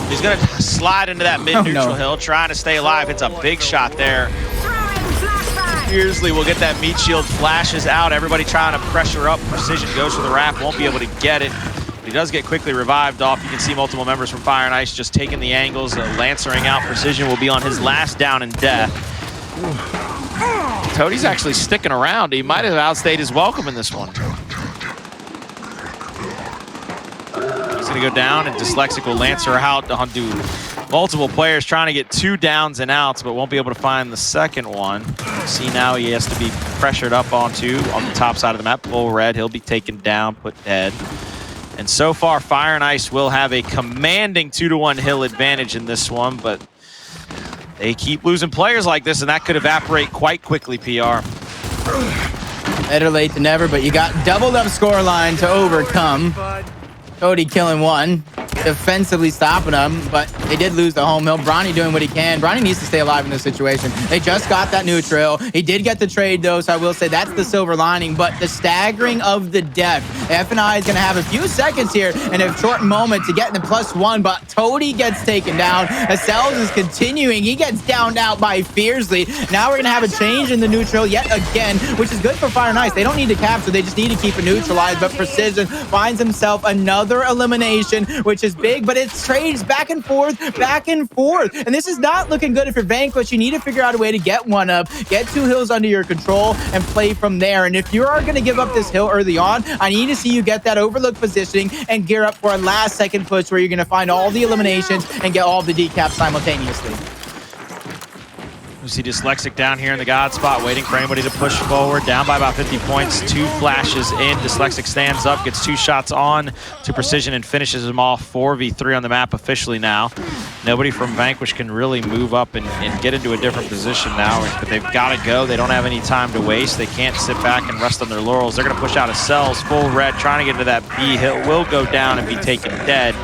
He's going to slide into that mid-neutral hill, trying to stay alive. It's a big shot there. Fearzly will get that meat shield, flashes out. Everybody trying to pressure up. Precision goes for the wrap, won't be able to get it. He does get quickly revived off. You can see multiple members from Fire and Ice just taking the angles, lancering out. Precision will be on his last down and death. Toti's actually sticking around. He might have outstayed his welcome in this one. He's going to go down, and Dyslexic will lancer out onto multiple players, trying to get 2 downs and outs, but won't be able to find the second one. See, now he has to be pressured up on the top side of the map. Full red, he'll be taken down, put dead. And so far, Fire and Ice will have a commanding 2-1 hill advantage in this one, but they keep losing players like this, and that could evaporate quite quickly, PR. Better late than never, but you got doubled up scoreline to overcome. Toti killing 1, defensively stopping them, but they did lose the home hill. Bronny doing what he can. Bronny needs to stay alive in this situation. They just got that neutral. He did get the trade, though, so I will say that's the silver lining, but the staggering of the death. F&I is going to have a few seconds here and a short moment to get in the +1, but Toti gets taken down. Acells is continuing. He gets downed out by Fearzly. Now we're going to have a change in the neutral yet again, which is good for Fire and Ice. They don't need to capture. They just need to keep it neutralized, but Precision finds himself another elimination, which is big, but it's trades back and forth, and this is not looking good if you're Vanquish. You need to figure out a way to get one up, get 2 hills under your control, and play from there. And if you are going to give up this hill early on, I need to see you get that overlook positioning and gear up for a last-second push where you're going to find all the eliminations and get all the decaps simultaneously. We see Dyslexic down here in the God spot, waiting for anybody to push forward. Down by about 50 points, 2 flashes in. Dyslexic stands up, gets 2 shots on to Precision and finishes them off. 4v3 on the map officially now. Nobody from Vanquish can really move up and get into a different position now, but they've got to go. They don't have any time to waste. They can't sit back and rest on their laurels. They're going to push out Acells, full red, trying to get into that B hill. Will go down and be taken dead.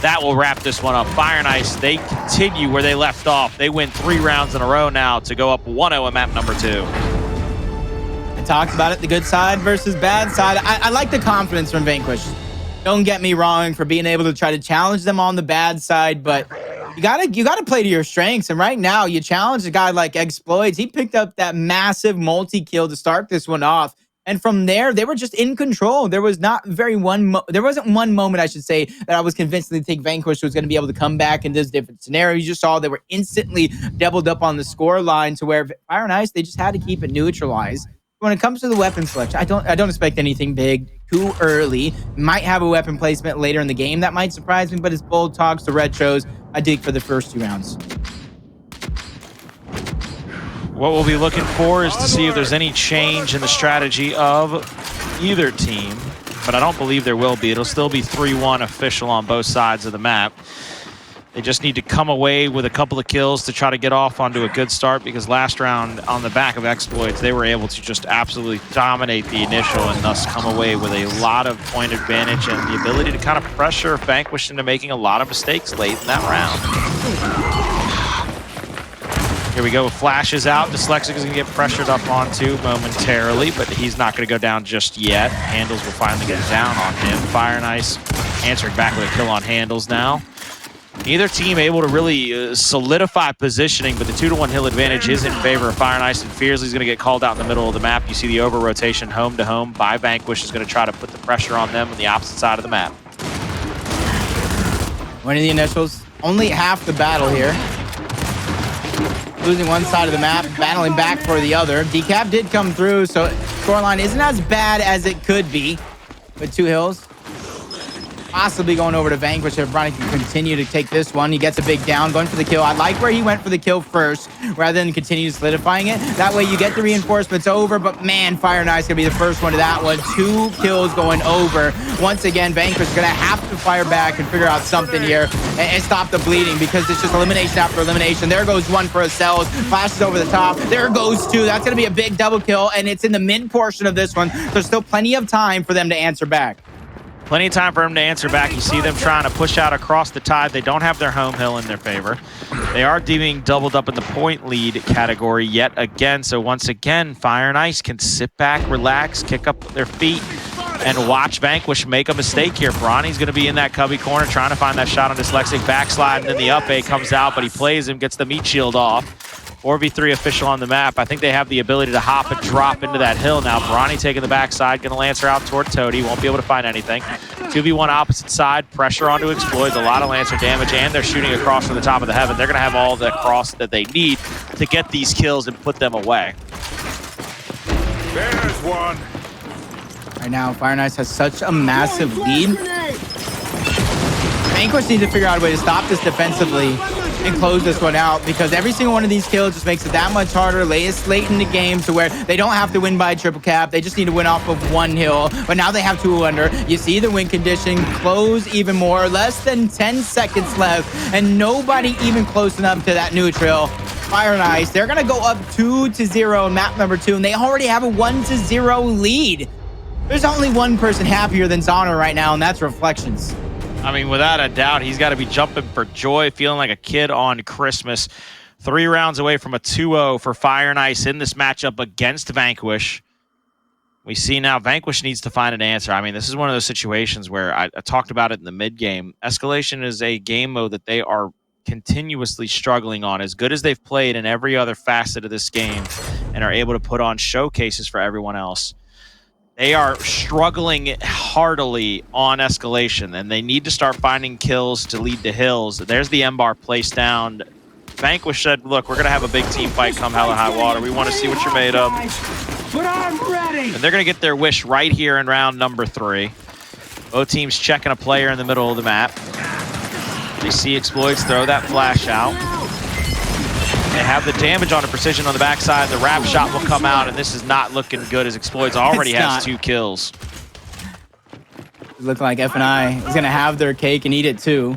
That will wrap this one up. Fire and Ice, they continue where they left off. They win 3 rounds in a row now to go up 1-0 in map number 2. I talked about it, the good side versus bad side. I like the confidence from Vanquish. Don't get me wrong for being able to try to challenge them on the bad side, but you gotta play to your strengths. And right now, you challenge a guy like Xploidz. He picked up that massive multi-kill to start this one off. And from there, they were just in control. There was not there wasn't one moment, I should say, that I was convinced that Vanquish was going to be able to come back in this different scenario. You just saw they were instantly doubled up on the score line to where Fire and Ice, they just had to keep it neutralized. When it comes to the weapon selection, I don't expect anything big too early. Might have a weapon placement later in the game that might surprise me, but it's bold talks to retros. I dig for the first 2 rounds. What we'll be looking for is to see if there's any change in the strategy of either team, but I don't believe there will be. It'll still be 3-1 official on both sides of the map. They just need to come away with a couple of kills to try to get off onto a good start, because last round on the back of Xploidz, they were able to just absolutely dominate the initial and thus come away with a lot of point advantage and the ability to kind of pressure Vanquish into making a lot of mistakes late in that round. Here we go, flashes out. Dyslexic is going to get pressured up onto momentarily, but he's not going to go down just yet. Hndles will finally get down on him. Fire and Ice answering back with a kill on Hndles now. Neither team able to really solidify positioning, but the 2-to-1 hill advantage is in favor of Fire and Ice, and Fearzly is going to get called out in the middle of the map. You see the over-rotation home to home by Vanquish is going to try to put the pressure on them on the opposite side of the map. Winning the initials. Only half the battle here. Losing one side of the map, battling back for the other. Decap did come through, so scoreline isn't as bad as it could be with 2 hills. Possibly going over to Vanquish if Bronny can continue to take this one. He gets a big down, going for the kill. I like where he went for the kill first rather than continue solidifying it. That way you get the reinforcements over, but man, Fire and Ice gonna be the first one to that one. 2 kills going over. Once again, Vanquish is gonna have to fire back and figure out something here and stop the bleeding, because it's just elimination after elimination. There goes one for Acells, flashes over the top. There goes 2. That's gonna be a big double kill, and it's in the mid portion of this one. There's still plenty of time for them to answer back. Plenty of time for him to answer back. You see them trying to push out across the tide. They don't have their home hill in their favor. They are being doubled up in the point lead category yet again. So once again, Fire and Ice can sit back, relax, kick up their feet, and watch Vanquish make a mistake here. Bronny's going to be in that cubby corner trying to find that shot on Dyslexic. Backslide, and then the up A comes out, but he plays him, gets the meat shield off. 4v3 official on the map. I think they have the ability to hop and drop into that hill now. Bronny taking the backside, going to Lancer out toward Toti. Won't be able to find anything. 2v1 opposite side, pressure onto Xploidz, a lot of Lancer damage, and they're shooting across from the top of the heaven. They're going to have all the cross that they need to get these kills and put them away. There's one. Right now, Fire and Ice has such a massive lead. Vanquish needs to figure out a way to stop this defensively and close this one out, because every single one of these kills just makes it that much harder late in the game, to where they don't have to win by a triple cap. They just need to win off of 1 hill, but now they have 2 under. You see the win condition close even more. Less than 10 seconds left, and nobody even close enough to that neutral. Fire and Ice, they're gonna go up 2-0 in map number 2, and they already have a 1-0 lead. There's only one person happier than Zoner right now, and that's Reflections. I mean, without a doubt, he's got to be jumping for joy, feeling like a kid on Christmas. 3 rounds away from a 2-0 for Fire and Ice in this matchup against Vanquish. We see now Vanquish needs to find an answer. I mean, this is one of those situations where I talked about it in the mid-game. Escalation is a game mode that they are continuously struggling on. As good as they've played in every other facet of this game and are able to put on showcases for everyone else, they are struggling heartily on Escalation, and they need to start finding kills to lead to hills. There's the M-bar placed down. Vanquish said, look, we're going to have a big team fight come hell or high water. We want to see what you're made of. But I'm ready. And they're going to get their wish right here in round number 3. Both teams checking a player in the middle of the map. They see Xploidz throw that flash out. They have the damage on a precision on the backside. The wrap shot will come out, and this is not looking good as Xploidz already has 2 kills. Looking like F&I is going to have their cake and eat it too.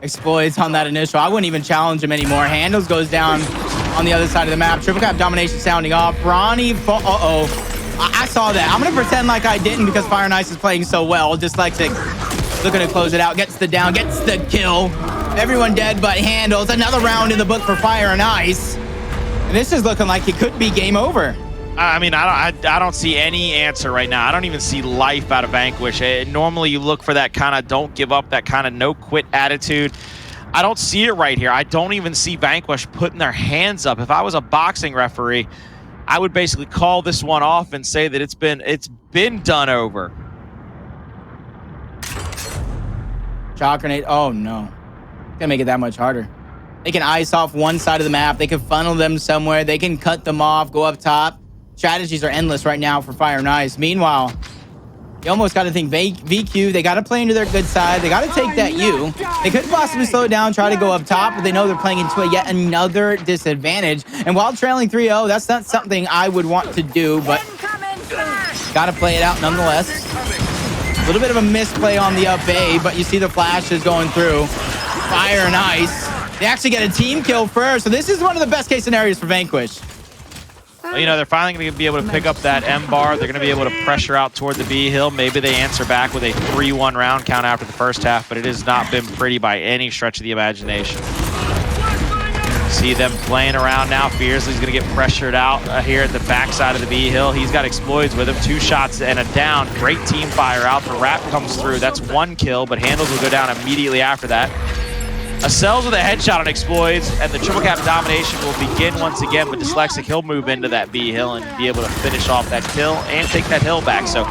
Xploidz on that initial. I wouldn't even challenge him anymore. Hndles goes down on the other side of the map. Triple cap domination sounding off. Bronny, I saw that. I'm going to pretend like I didn't, because Fire and Ice is playing so well. Dyslexic looking to close it out. Gets the down, gets the kill. Everyone dead but Hndles. Another round in the book for Fire and Ice. And this is looking like it could be game over. I mean, I don't see any answer right now. I don't even see life out of Vanquish. Normally you look for that kind of don't give up, that kind of no quit attitude. I don't see it right here. I don't even see Vanquish putting their hands up. If I was a boxing referee, I would basically call this one off and say that it's been done over. Shock grenade. Oh no. Gonna make it that much harder. They can ice off one side of the map. They can funnel them somewhere. They can cut them off, go up top. Strategies are endless right now for Fire and Ice. Meanwhile, You almost got to think VQ, they got to play into their good side. They got to take that U. They could possibly slow it down, try to go up top, but they know they're playing into yet another disadvantage. And while trailing 3-0, that's not something I would want to do, but got to play it out nonetheless. A little bit of a misplay on the up A, but you see the flashes going through. Fire and Ice. They actually get a team kill first, so this is one of the best case scenarios for Vanquish. Well, you know, they're finally going to be able to pick up that M bar. They're going to be able to pressure out toward the B hill. Maybe they answer back with a 3-1 round count after the first half, but it has not been pretty by any stretch of the imagination. See them playing around now. Fearzly's going to get pressured out here at the backside of the B hill. He's got Xploidz with him. 2 shots and a down. Great team fire out. The wrap comes through. That's 1 kill, but Hndles will go down immediately after that. Acells with a headshot on Xploidz, and the triple cap domination will begin once again, but Dyslexic, he'll move into that B hill and be able to finish off that kill and take that hill back. So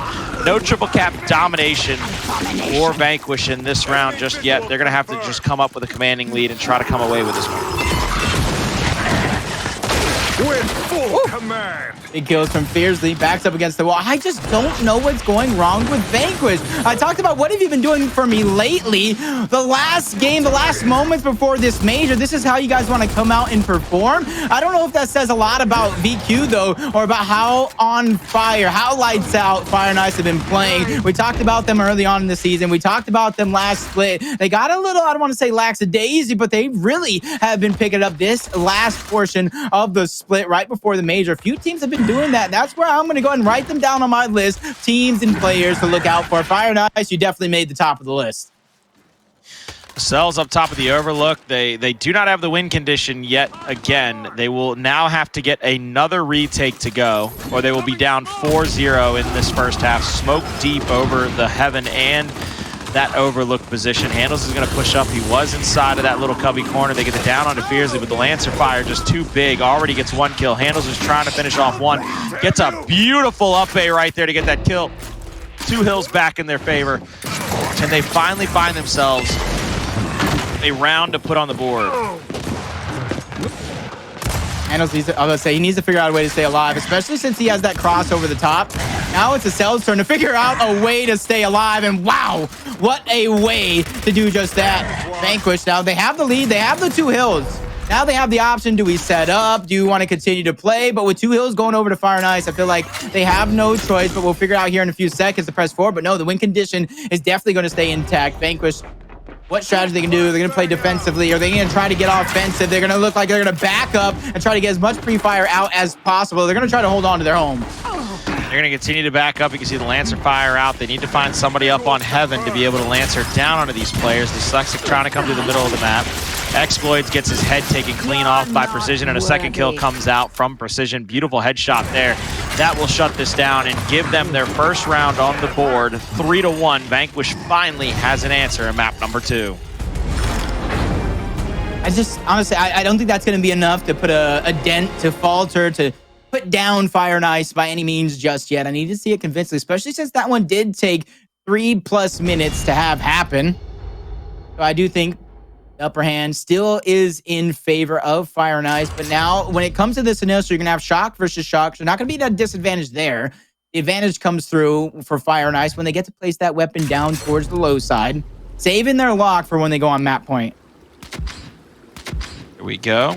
no triple cap domination for Vanquish in this round just yet. They're going to have to just come up with a commanding lead and try to come away with this one. With full command. Big kills from Fearzly, backs up against the wall. I just don't know what's going wrong with Vanquish. I talked about what have you been doing for me lately. The last game, the last moments before this major, this is how you guys want to come out and perform. I don't know if that says a lot about VQ though, or about how on fire, how lights out Fire and Ice have been playing. We talked about them early on in the season. We talked about them last split. They got a little, I don't want to say lackadaisy, but they really have been picking up this last portion of the split right before the major. A few teams have been doing that. That's where I'm going to go ahead and write them down on my list. Teams and players to look out for. Fire and Ice, you definitely made the top of the list. Cells up top of the overlook. They do not have the win condition yet again. They will now have to get another retake to go, or they will be down 4-0 in this first half. Smoke deep over the heaven and that overlook position. Hndles is going to push up. He was inside of that little cubby corner. They get the down onto Fearzly, but the Lancer fire just too big. Already gets 1 kill. Hndles is trying to finish off 1. Gets a beautiful up A right there to get that kill. 2 hills back in their favor. And they finally find themselves a round to put on the board. Hndles needs to, I was gonna say, he needs to figure out a way to stay alive, especially since he has that cross over the top. Now it's Acells' turn to figure out a way to stay alive, and wow, what a way to do just that. Vanquish, now they have the lead, they have the 2 hills. Now they have the option, do we set up? Do you want to continue to play? But with 2 hills going over to Fire and Ice, I feel like they have no choice, but we'll figure out here in a few seconds to press forward. But no, the win condition is definitely going to stay intact. Vanquish, what strategy they can do? They're going to play defensively. Are they going to try to get offensive? They're going to look like they're going to back up and try to get as much pre-fire out as possible. They're going to try to hold on to their home. They're going to continue to back up. You can see the Lancer fire out. They need to find somebody up on Heaven to be able to Lancer down onto these players. Dyslexic trying to come to the middle of the map. Xploidz gets his head taken clean off by Precision, and a second kill comes out from Precision. Beautiful headshot there. That will shut this down and give them their first round on the board. 3-1. Vanquish finally has an answer in map number 2. I just, honestly, I don't think that's going to be enough to put a dent, to falter, to put down Fire and Ice by any means just yet. I need to see it convincingly, especially since that one did take 3+ minutes to have happen. So I do think the upper hand still is in favor of Fire and Ice. But now, when it comes to this initial, you're going to have Shock versus Shock. So you're not going to be at a disadvantage there. The advantage comes through for Fire and Ice when they get to place that weapon down towards the low side, saving their lock for when they go on map point. Here we go.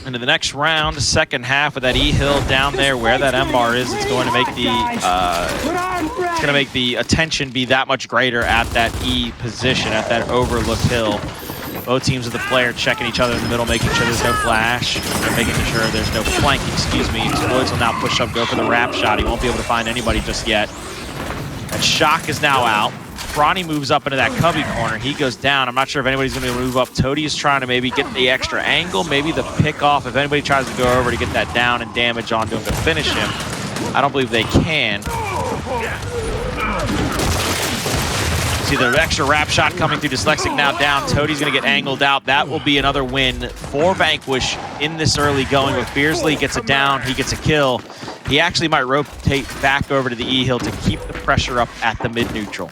Into the next round, second half of that E hill down there where that M bar is. It's going to make the attention be that much greater at that E position, at that overlook hill. Both teams of the player checking each other in the middle, making sure there's no flash. They're making sure there's no flank, excuse me. Xploidz will now push up, go for the wrap shot. He won't be able to find anybody just yet. That Shock is now out. Bronny moves up into that cubby corner. He goes down. I'm not sure if anybody's going to move up. Toti is trying to maybe get the extra angle, maybe the pick off. If anybody tries to go over to get that down and damage onto him to finish him, I don't believe they can. See the extra wrap shot coming through. Dyslexic now down. Toti's going to get angled out. That will be another win for Vanquish in this early going. With Fearzly gets it down, he gets a kill. He actually might rotate back over to the E hill to keep the pressure up at the mid-neutral.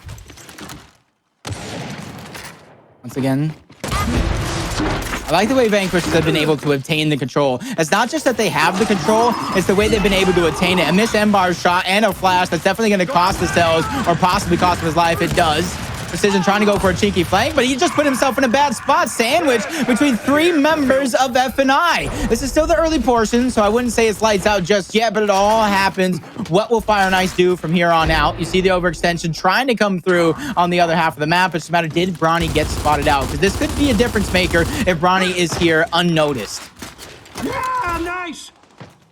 Once again, I I like the way Vanquish have been able to obtain the control. It's not just that they have the control, it's the way they've been able to attain it. A missed M-bar shot and a flash that's definitely going to cost Acells, or possibly cost him his life. It does. Precision trying to go for a cheeky flank, but he just put himself in a bad spot. Sandwich between 3 members of F&I. This is still the early portion, so I wouldn't say it's lights out just yet, but it all happens. What will Fire and Ice do from here on out? You see the overextension trying to come through on the other half of the map. It's just a matter, did Bronny get spotted out? Because this could be a difference maker if Bronny is here unnoticed. Yeah, nice.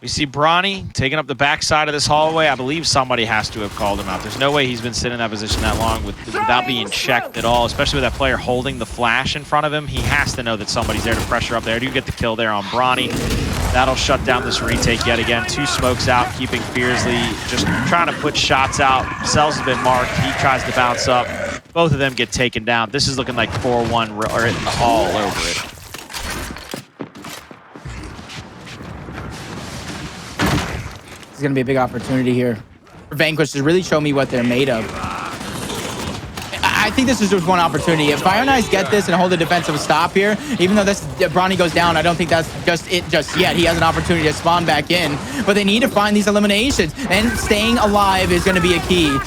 We see Bronny taking up the backside of this hallway. I believe somebody has to have called him out. There's no way he's been sitting in that position that long without being checked at all, especially with that player holding the flash in front of him. He has to know that somebody's there to pressure up there. Do get the kill there on Bronny. That'll shut down this retake yet again. 2 smokes out, keeping Fearzly just trying to put shots out. Acells has been marked. He tries to bounce up. Both of them get taken down. This is looking like 4-1 or all over it. It's going to be a big opportunity here for Vanquish to really show me what they're made of. I think this is just one opportunity. If Fire and Ice get this and hold a defensive stop here, even though this Bronny goes down, I don't think that's just it just yet. He has an opportunity to spawn back in, but they need to find these eliminations, and staying alive is going to be a key.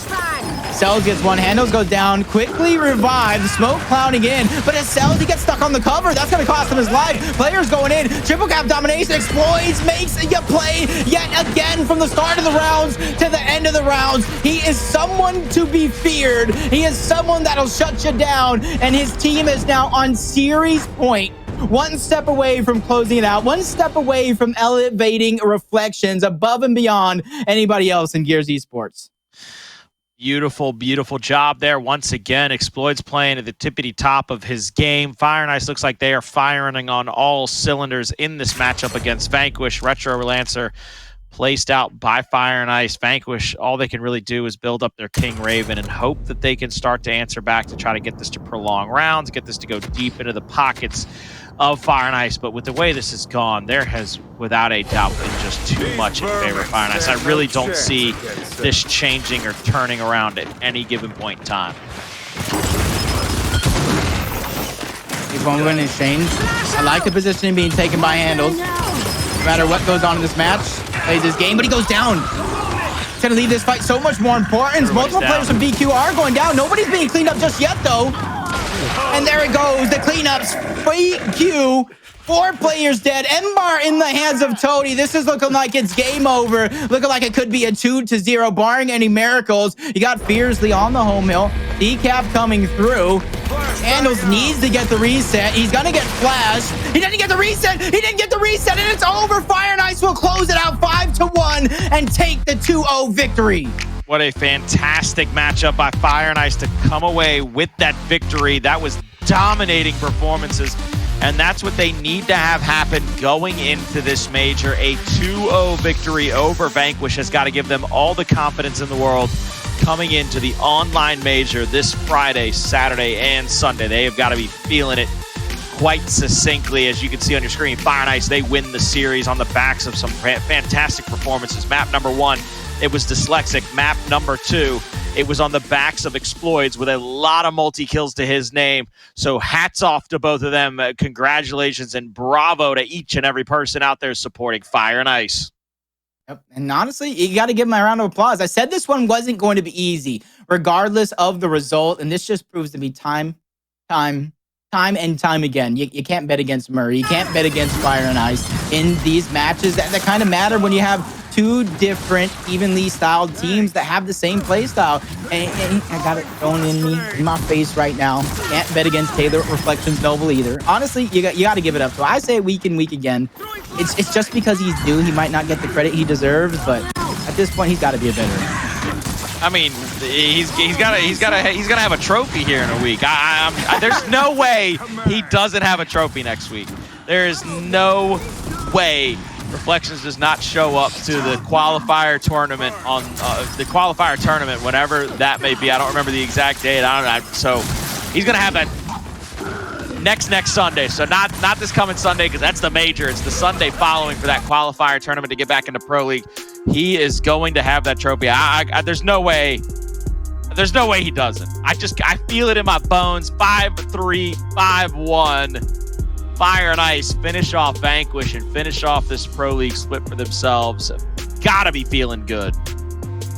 Acells gets one. Hndles goes down. Quickly revived. Smoke clouding in. But Acells, he gets stuck on the cover. That's going to cost him his life. Players going in. Triple cap domination. Xploidz makes a play yet again from the start of the rounds to the end of the rounds. He is someone to be feared. He is someone that'll shut you down. And his team is now on series point. One step away from closing it out. One step away from elevating Reflections above and beyond anybody else in Gears Esports. Beautiful, beautiful job there. Once again, Xploidz playing at the tippity top of his game. Fire and Ice looks like they are firing on all cylinders in this matchup against Vanquish. Retro Lancer placed out by Fire and Ice. Vanquish, all they can really do is build up their King Raven and hope that they can start to answer back to try to get this to prolong rounds, get this to go deep into the pockets of Fire and Ice. But with the way this has gone, there has without a doubt been just too much in favor of Fire and Ice. I really don't see this changing or turning around at any given point in time. He's one win exchange. I like the positioning being taken by Hndles. No matter what goes on in this match, plays this game, but he goes down. It's gonna leave this fight so much more important. Multiple players from BQ are going down. Nobody's being cleaned up just yet, though. And there it goes, the cleanups. BQ, 4 players dead. M-bar in the hands of Toti. This is looking like it's game over. Looking like it could be a 2-0, barring any miracles. You got Fearzly on the home hill. Decap coming through. Hndles needs to get the reset. He's gonna get flashed. He didn't get the reset. He didn't get the reset, and it's over. Fire and Ice will close it out 5-1 and take the 2-0 victory. What a fantastic matchup by Fire and Ice to come away with that victory. That was dominating performances, and that's what they need to have happen going into this major. A 2-0 victory over Vanquish has got to give them all the confidence in the world coming into the online major this Friday, Saturday, and Sunday. They have got to be feeling it quite succinctly. As you can see on your screen, Fire and Ice, they win the series on the backs of some fantastic performances. Map number 1, it was Dyslexic. Map number 2, it was on the backs of Xploidz with a lot of multi-kills to his name. So hats off to both of them. Congratulations and bravo to each and every person out there supporting Fire and Ice. Yep. And honestly, you got to give him a round of applause. I said this one wasn't going to be easy, regardless of the result. And this just proves to be time and time again. You can't bet against Murray. You can't bet against Fire and Ice in these matches that kind of matter when you have 2 different evenly styled teams that have the same play style. And I got it thrown in my face right now. Can't bet against Taylor Reflections Noble either. Honestly, you got to give it up. So I say week in, week again. It's just because he's new. He might not get the credit he deserves, but at this point, he's got to be a veteran. I mean, he's gonna have a trophy here in a week. There's no way he doesn't have a trophy next week. There is no way Reflections does not show up to the qualifier tournament on the qualifier tournament, whenever that may be. I don't remember the exact date. So he's gonna have that next Sunday. So not this coming Sunday, because that's the major. It's the Sunday following for that qualifier tournament to get back into Pro League. He is going to have that trophy. There's no way. There's no way he doesn't. I feel it in my bones. 5-3, 5-1. Fire and Ice finish off Vanquish and finish off this Pro League split for themselves. Gotta be feeling good.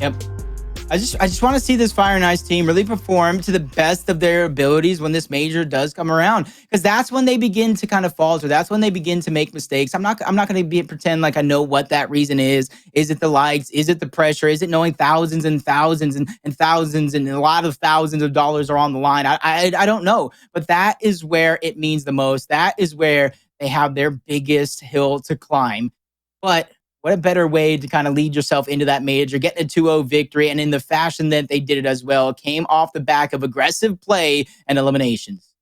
Yep. I just want to see this Fire and Ice team really perform to the best of their abilities when this major does come around, because that's when they begin to kind of falter. That's when they begin to make mistakes. I'm not going to pretend like I know what that reason is. Is it the likes? Is it the pressure? Is it knowing thousands and thousands and thousands and a lot of thousands of dollars are on the line? I don't know, but that is where it means the most. That is where they have their biggest hill to climb. But what a better way to kind of lead yourself into that major, getting a 2-0 victory, and in the fashion that they did it as well, came off the back of aggressive play and eliminations.